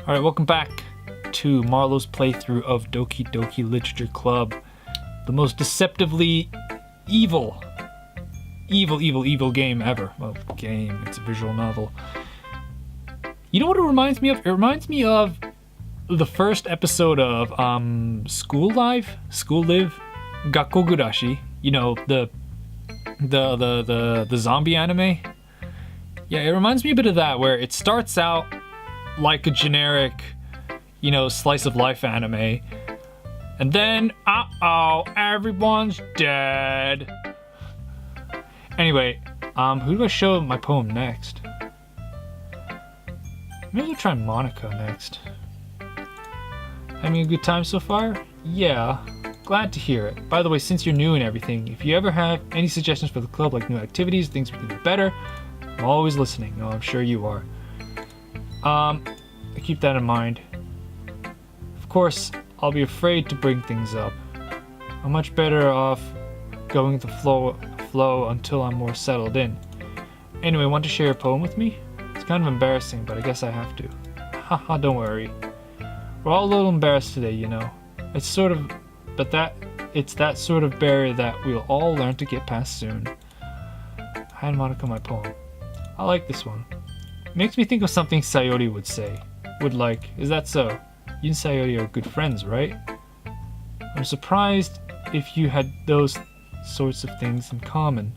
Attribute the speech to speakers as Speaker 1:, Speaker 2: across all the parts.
Speaker 1: Alright, welcome back to Marlowe's playthrough of Doki Doki Literature Club. The most deceptively evil game ever. Well, game, it's a visual novel. You know what it reminds me of? It reminds me of the first episode of School Live, Gakkogurashi. You know, the zombie anime. Yeah, it reminds me a bit of that, where it starts out like a generic, you know, slice of life anime, and then everyone's dead. Anyway, who do I show my poem next? Maybe I'll try Monica next. Having a good time so far? Yeah, glad to hear it. By the way, since you're new and everything, if you ever have any suggestions for the club, like new activities, things we can do better, I'm always listening. No, I'm sure you are. I keep that in mind. Of course, I'll be afraid to bring things up. I'm much better off going with the flow until I'm more settled in. Anyway, want to share a poem with me? It's kind of embarrassing, but I guess I have to. Haha, don't worry. We're all a little embarrassed today, you know. It's that sort of barrier that we'll all learn to get past soon. I hand Monica my poem. I like this one. Makes me think of something Sayori would say. Is that so? You and Sayori are good friends, right? I'm surprised if you had those sorts of things in common.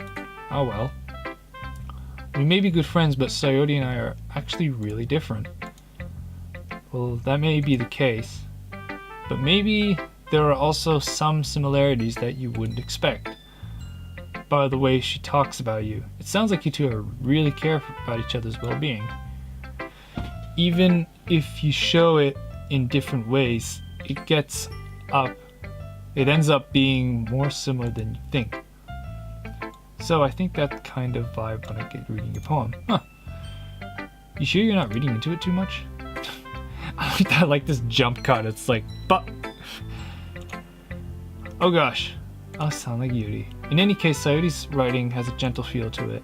Speaker 1: Oh well. We may be good friends, but Sayori and I are actually really different. Well, that may be the case, but maybe there are also some similarities that you wouldn't expect. By the way she talks about you, it sounds like you two really care about each other's well-being. Even if you show it in different ways, it ends up being more similar than you think. So I think that kind of vibe when I get reading your poem. Huh. You sure you're not reading into it too much? I like this jump cut. It's like, but. Oh gosh, I'll sound like Yuri. In any case, Sayori's writing has a gentle feel to it.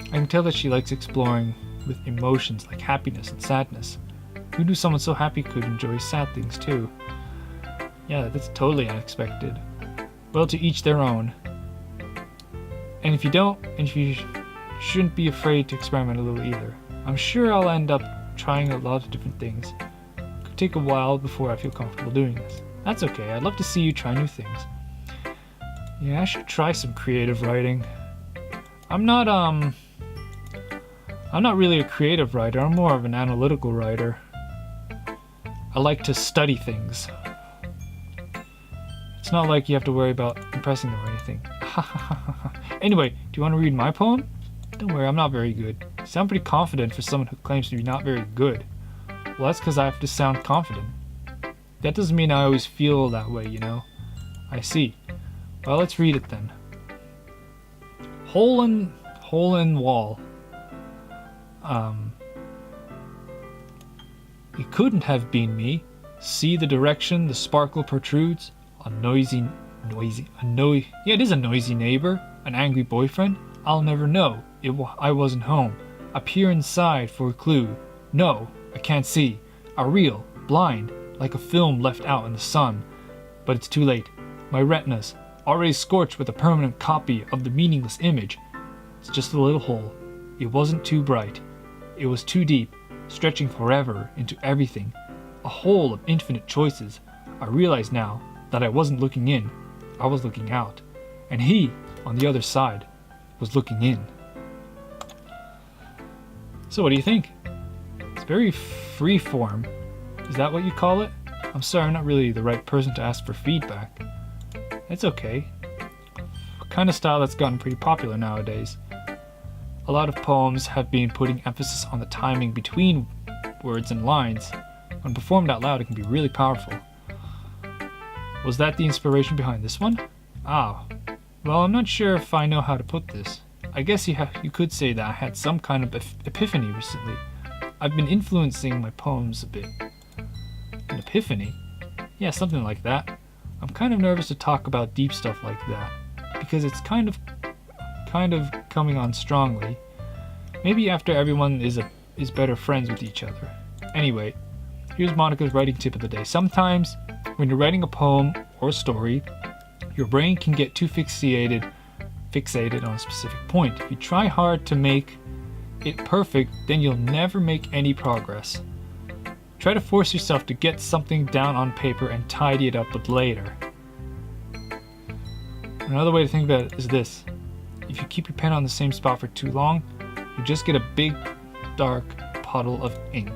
Speaker 1: I can tell that she likes exploring with emotions like happiness and sadness. Who knew someone so happy could enjoy sad things too? Yeah, that's totally unexpected. Well, to each their own. And if you shouldn't be afraid to experiment a little either. I'm sure I'll end up trying a lot of different things. It could take a while before I feel comfortable doing this. That's okay, I'd love to see you try new things. Yeah, I should try some creative writing. I'm not really a creative writer, I'm more of an analytical writer. I like to study things. It's not like you have to worry about impressing them or anything. Anyway, do you want to read my poem? Don't worry, I'm not very good. You sound pretty confident for someone who claims to be not very good. Well, that's because I have to sound confident. That doesn't mean I always feel that way, you know? I see. Well, let's read it then. Hole in wall. It couldn't have been me. See the direction the sparkle protrudes? It is a noisy neighbor, an angry boyfriend. I'll never know. I wasn't home. I peer inside for a clue. No, I can't see. A reel, blind, like a film left out in the sun. But it's too late. My retinas, already scorched with a permanent copy of the meaningless image. It's just a little hole. It wasn't too bright. It was too deep, stretching forever into everything. A hole of infinite choices. I realize now that I wasn't looking in, I was looking out. And he, on the other side, was looking in. So what do you think? It's very free form. Is that what you call it? I'm sorry, I'm not really the right person to ask for feedback. It's okay. Kind of style that's gotten pretty popular nowadays. A lot of poems have been putting emphasis on the timing between words and lines. When performed out loud, it can be really powerful. Was that the inspiration behind this one? Ah, well, I'm not sure if I know how to put this. I guess you could say that I had some kind of epiphany recently. I've been influencing my poems a bit. An epiphany? Yeah, something like that. I'm kind of nervous to talk about deep stuff like that, because it's kind of coming on strongly. Maybe after everyone is better friends with each other. Anyway, here's Monika's writing tip of the day. Sometimes when you're writing a poem or a story, your brain can get too fixated on a specific point. If you try hard to make it perfect, then you'll never make any progress. Try to force yourself to get something down on paper and tidy it up with later. Another way to think about it is this. If you keep your pen on the same spot for too long, you just get a big, dark puddle of ink.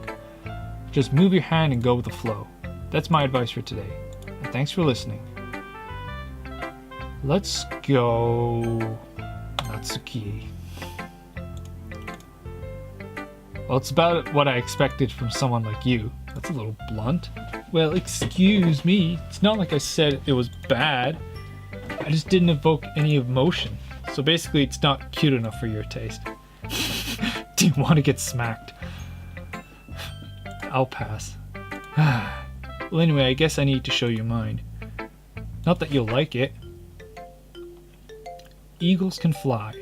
Speaker 1: Just move your hand and go with the flow. That's my advice for today. And thanks for listening. Let's go Natsuki. Well, it's about what I expected from someone like you. That's a little blunt. Well, excuse me. It's not like I said it was bad. I just didn't evoke any emotion. So basically, it's not cute enough for your taste. Do you want to get smacked? I'll pass. Well, anyway, I guess I need to show you mine. Not that you'll like it. Eagles can fly.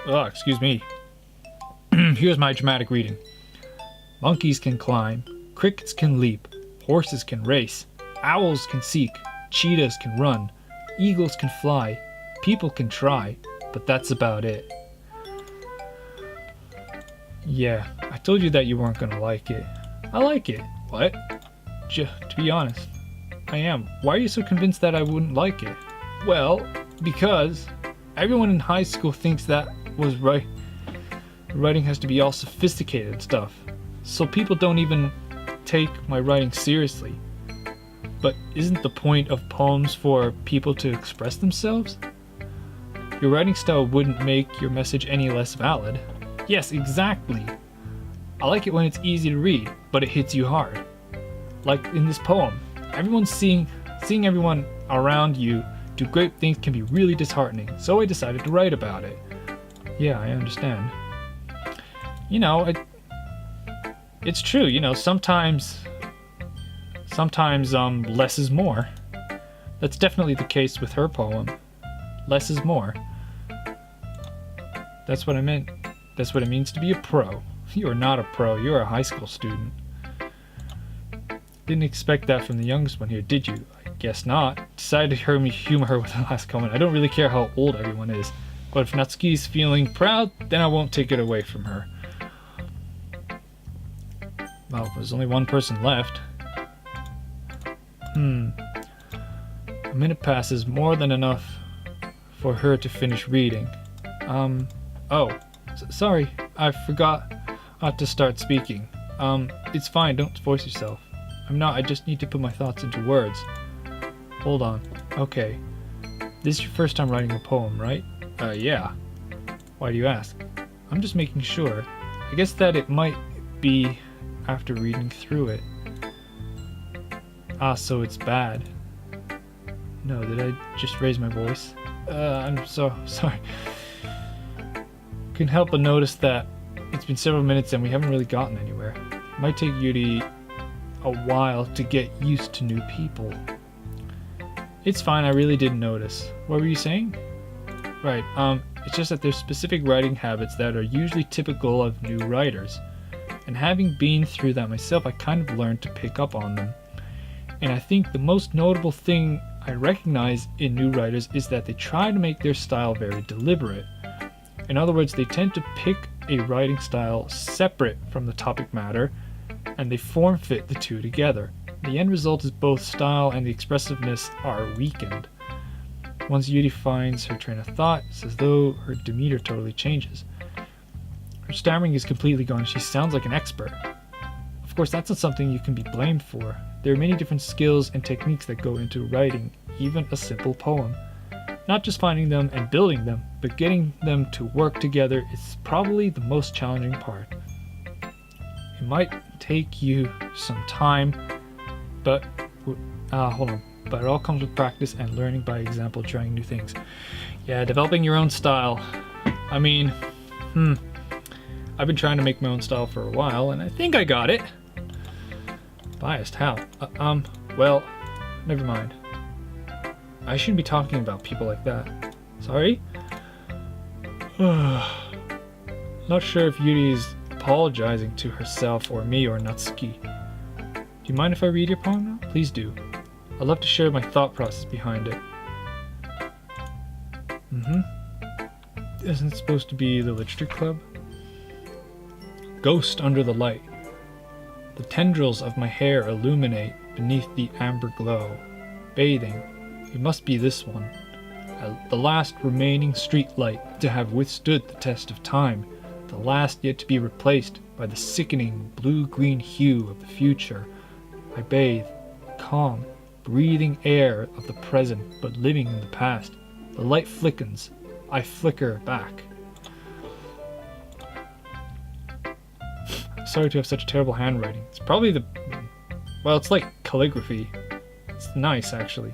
Speaker 1: Oh, excuse me. Here's my dramatic reading. Monkeys can climb. Crickets can leap. Horses can race. Owls can seek. Cheetahs can run. Eagles can fly. People can try. But that's about it. Yeah, I told you that you weren't gonna like it. I like it. What? To be honest, I am. Why are you so convinced that I wouldn't like it? Well, because everyone in high school thinks that was right. Writing has to be all sophisticated and stuff. So people don't even take my writing seriously. But isn't the point of poems for people to express themselves? Your writing style wouldn't make your message any less valid. Yes, exactly. I like it when it's easy to read, but it hits you hard. Like in this poem, seeing everyone around you do great things can be really disheartening, so I decided to write about it. Yeah, I understand. You know, it's true, you know, sometimes less is more. That's definitely the case with her poem. Less is more. That's what I meant. That's what it means to be a pro. You are not a pro, you're a high school student. Didn't expect that from the youngest one here, did you? I guess not. Decided to humor her with the last comment. I don't really care how old everyone is. But if Natsuki's feeling proud, then I won't take it away from her. Well, there's only one person left. A minute passes, more than enough for her to finish reading. Sorry, I forgot to start speaking. It's fine, don't force yourself. I just need to put my thoughts into words. Hold on. Okay. This is your first time writing a poem, right? Yeah. Why do you ask? I'm just making sure. I guess that it might be after reading through it. Ah, so it's bad. No, did I just raise my voice? I'm so sorry. Couldn't help but notice that it's been several minutes and we haven't really gotten anywhere. It might take Yuri a while to get used to new people. It's fine, I really didn't notice. What were you saying? Right, it's just that there's specific writing habits that are usually typical of new writers. And having been through that myself, I kind of learned to pick up on them. And I think the most notable thing I recognize in new writers is that they try to make their style very deliberate. In other words, they tend to pick a writing style separate from the topic matter, and they form fit the two together. The end result is both style and the expressiveness are weakened. Once Yuri finds her train of thought, it's as though her demeanor totally changes. Her stammering is completely gone. She sounds like an expert. Of course, that's not something you can be blamed for. There are many different skills and techniques that go into writing, even a simple poem. Not just finding them and building them, but getting them to work together is probably the most challenging part. It might take you some time, but but it all comes with practice and learning by example, trying new things. Yeah, developing your own style. I mean, I've been trying to make my own style for a while, and I think I got it. Biased, how? Well, never mind. I shouldn't be talking about people like that. Sorry? Not sure if Yuri is apologizing to herself or me or Natsuki. you mind if I read your poem now? Please do. I'd love to share my thought process behind it. Isn't it supposed to be the literature club? Ghost under the light. The tendrils of my hair illuminate beneath the amber glow. Bathing. It must be this one. The last remaining street light to have withstood the test of time. The last yet to be replaced by the sickening blue-green hue of the future. I bathe, calm, breathing air of the present but living in the past. The light flickens. I flicker back. Sorry to have such terrible handwriting. It's probably well, it's like calligraphy. It's nice, actually.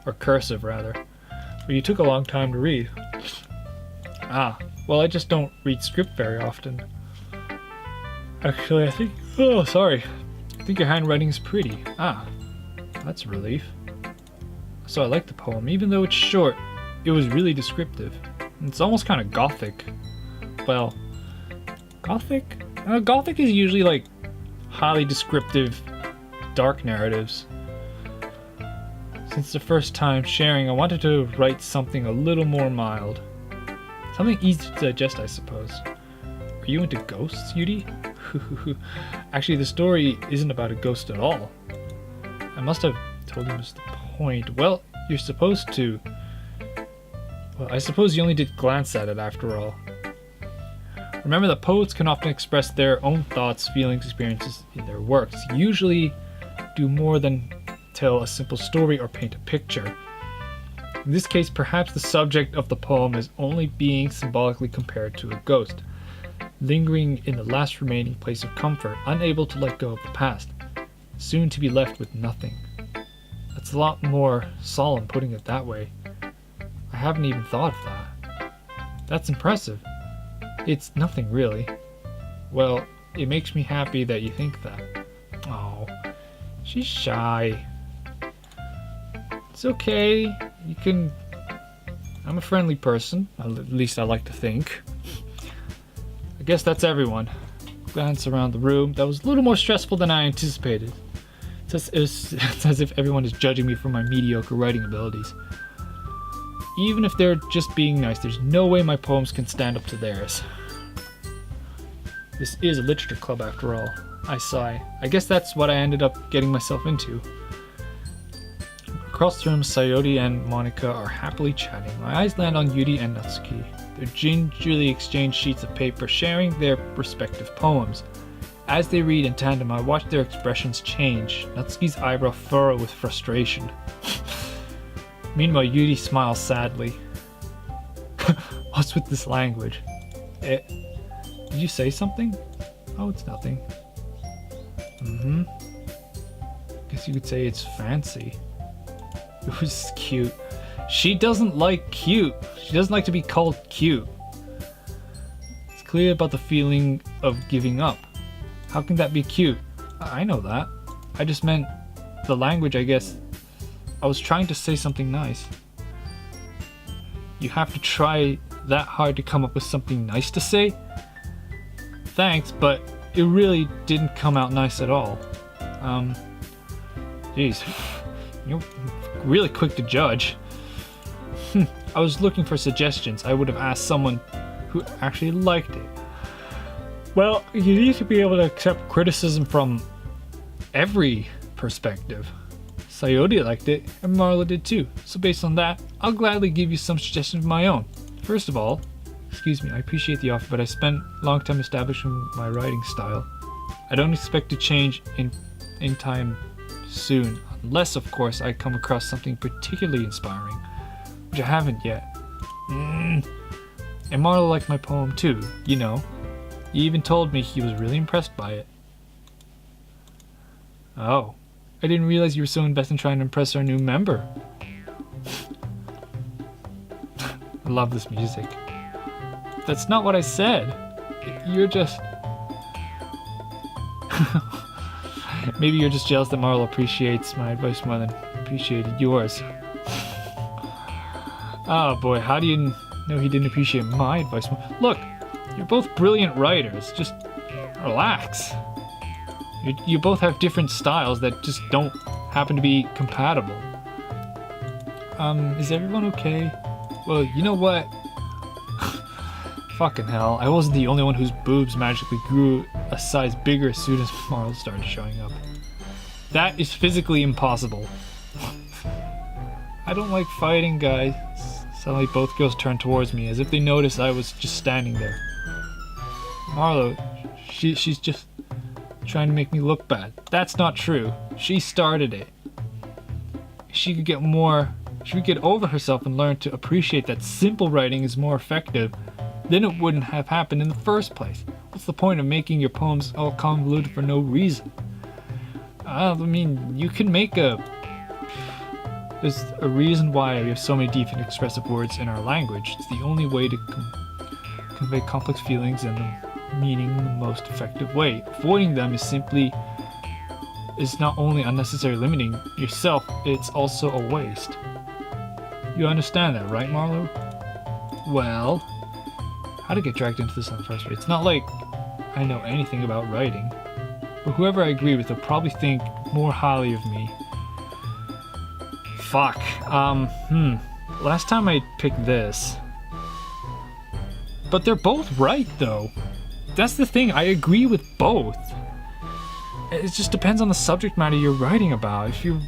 Speaker 1: Or cursive, rather. But you took a long time to read. Well, I just don't read script very often. Actually, I think... Oh, sorry. I think your handwriting is pretty. That's a relief. So I like the poem. Even though it's short, it was really descriptive. It's almost kind of gothic. Well, gothic? Gothic is usually like highly descriptive, dark narratives. Since the first time sharing, I wanted to write something a little more mild. Something easy to digest, I suppose. Are you into ghosts, Yudi? Actually, the story isn't about a ghost at all. I must have told you the point. Well, you're supposed to. Well, I suppose you only did glance at it after all. Remember that poets can often express their own thoughts, feelings, experiences in their works. Usually do more than tell a simple story or paint a picture. In this case, perhaps the subject of the poem is only being symbolically compared to a ghost, lingering in the last remaining place of comfort, unable to let go of the past, soon to be left with nothing. That's a lot more solemn putting it that way. I haven't even thought of that. That's impressive. It's nothing really. Well, it makes me happy that you think that. Oh, she's shy. It's okay. You can... I'm a friendly person. At least I like to think. I guess that's everyone. Glance around the room. That was a little more stressful than I anticipated. It's as if everyone is judging me for my mediocre writing abilities. Even if they're just being nice, there's no way my poems can stand up to theirs. This is a literature club after all. I sigh. I guess that's what I ended up getting myself into. Across the room, Sayori and Monica are happily chatting. My eyes land on Yuri and Natsuki. They gingerly exchange sheets of paper, sharing their respective poems. As they read in tandem, I watch their expressions change. Natsuki's eyebrow furrow with frustration. Meanwhile, Yuri smiles sadly. What's with this language? Did you say something? Oh, it's nothing. Guess you could say it's fancy. It was cute. She doesn't like cute. She doesn't like to be called cute. It's clear about the feeling of giving up. How can that be cute? I know that. I just meant the language, I guess. I was trying to say something nice. You have to try that hard to come up with something nice to say? Thanks, but it really didn't come out nice at all. Jeez. You're really quick to judge. I was looking for suggestions. I would have asked someone who actually liked it. Well, you need to be able to accept criticism from every perspective. Sayori liked it, and Marlowe did too. So based on that, I'll gladly give you some suggestions of my own. First of all, excuse me, I appreciate the offer, but I spent a long time establishing my writing style. I don't expect to change in time soon, unless of course I come across something particularly inspiring, which I haven't yet. And Marlowe liked my poem too, you know. He even told me he was really impressed by it. Oh, I didn't realize you were so invested in trying to impress our new member. I love this music. That's not what I said. You're just... Maybe you're just jealous that Marlowe appreciates my advice more than appreciated yours. Oh boy, how do you know he didn't appreciate my advice more? Look, you're both brilliant writers. Just relax. You both have different styles that just don't happen to be compatible. Is everyone okay? Well, you know what? Fucking hell, I wasn't the only one whose boobs magically grew a size bigger as soon as Marlowe started showing up. That is physically impossible. I don't like fighting, guys. Suddenly both girls turned towards me as if they noticed I was just standing there. Marlowe, she's just trying to make me look bad. That's not true. She started it. If she could get over herself and learn to appreciate that simple writing is more effective, then it wouldn't have happened in the first place. What's the point of making your poems all convoluted for no reason? I mean, you can make there's a reason why we have so many deep and expressive words in our language. It's the only way to convey complex feelings and the meaning in the most effective way. Avoiding them is not only unnecessary limiting yourself, it's also a waste. You understand that, right, Marlowe? Well, how to get dragged into this in the first place? It's not like I know anything about writing, but whoever I agree with will probably think more highly of me. Fuck. Last time I picked this. But they're both right, though. That's the thing, I agree with both. It just depends on the subject matter you're writing about. If you...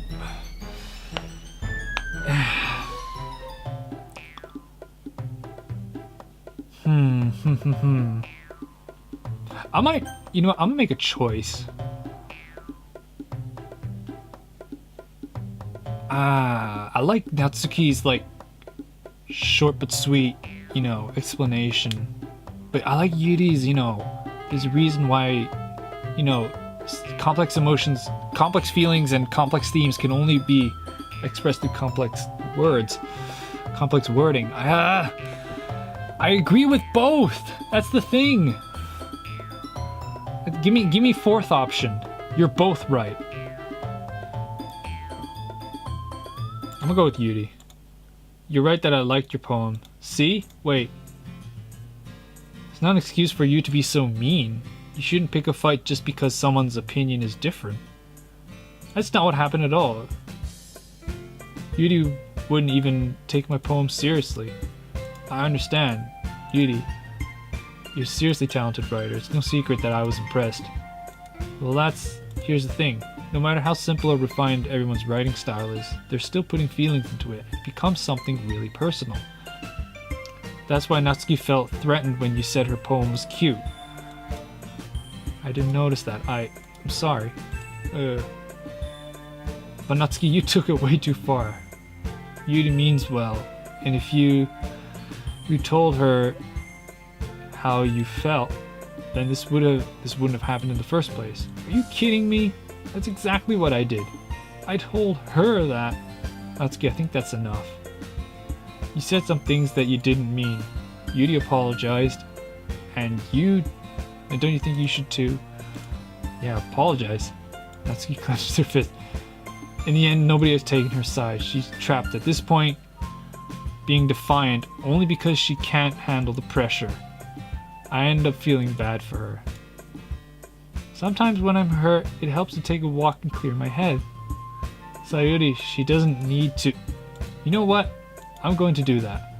Speaker 1: I might, you know what, I'm gonna make a choice. I like Natsuki's, like, short but sweet, you know, explanation. But I like Yuri's, you know, there's a reason why, you know, complex emotions, complex feelings, and complex themes can only be expressed through complex words, complex wording. I agree with both. That's the thing. Give me fourth option. You're both right. I'm gonna go with Yuri. You're right that I liked your poem. See? Wait. It's not an excuse for you to be so mean. You shouldn't pick a fight just because someone's opinion is different. That's not what happened at all. Yuri wouldn't even take my poem seriously. I understand. Yuri, you're a seriously talented writer. It's no secret that I was impressed. Well, here's the thing. No matter how simple or refined everyone's writing style is, they're still putting feelings into it. It becomes something really personal. That's why Natsuki felt threatened when you said her poem was cute. I didn't notice that. I'm sorry. But Natsuki, you took it way too far. Yuri means well, and if you told her how you felt, then this wouldn't have happened in the first place. Are you kidding me? That's exactly what I did. I told her that. Natsuki, I think that's enough. You said some things that you didn't mean. Yuri apologized, and don't you think you should too? Yeah, apologize. Natsuki clenched her fist. In the end, nobody has taken her side. She's trapped at this point, being defiant only because she can't handle the pressure. I end up feeling bad for her. Sometimes when I'm hurt, it helps to take a walk and clear my head. Sayuri, she doesn't need to... You know what? I'm going to do that.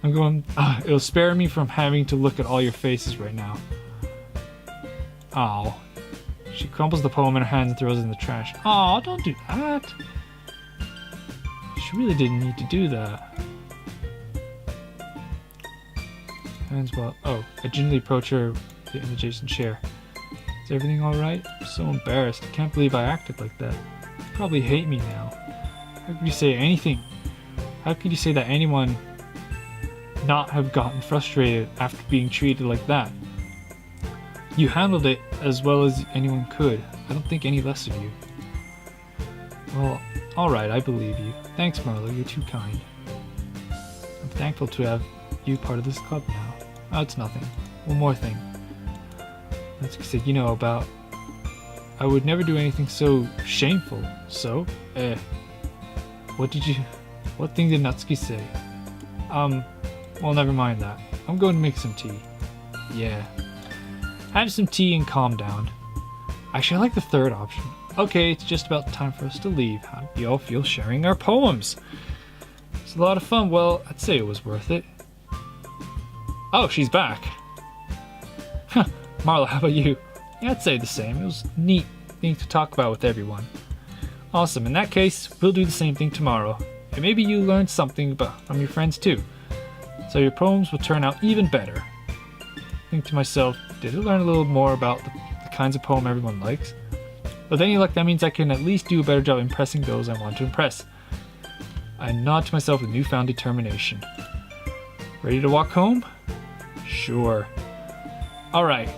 Speaker 1: It'll spare me from having to look at all your faces right now. Aw. She crumples the poem in her hands and throws it in the trash. Aw, don't do that. She really didn't need to do that. Hands well. Oh, I gingerly approach her in the adjacent chair. Is everything alright? I'm so embarrassed. I can't believe I acted like that. You probably hate me now. How could you say anything? How could you say that anyone not have gotten frustrated after being treated like that? You handled it as well as anyone could. I don't think any less of you. Well, alright, I believe you. Thanks, Marlowe, you're too kind. I'm thankful to have you part of this club now. Oh, it's nothing. One more thing. Natsuki said, you know about... I would never do anything so shameful. So? What thing did Natsuki say? Well, never mind that. I'm going to make some tea. Yeah. Have some tea and calm down. Actually, I like the third option. Okay, it's just about time for us to leave. How do y'all feel sharing our poems? It's a lot of fun. Well, I'd say it was worth it. Oh, she's back. Huh. Marlowe, how about you? Yeah, I'd say the same. It was neat thing to talk about with everyone. Awesome. In that case, we'll do the same thing tomorrow. And maybe you learned something from your friends too. So your poems will turn out even better. Think to myself, did I learn a little more about the kinds of poem everyone likes? With any luck, that means I can at least do a better job impressing those I want to impress. I nod to myself with newfound determination. Ready to walk home? Sure. Alright,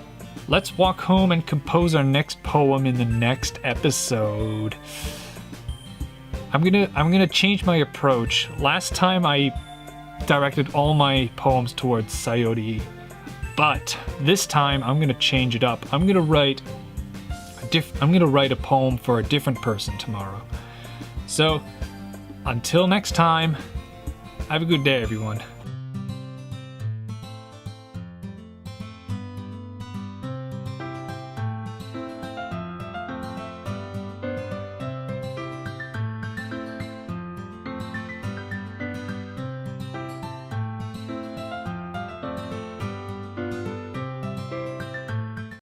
Speaker 1: let's walk home and compose our next poem in the next episode. I'm gonna change my approach. Last time I directed all my poems towards Sayori, but this time I'm gonna change it up. I'm gonna write a poem for a different person tomorrow. So, until next time, have a good day, everyone.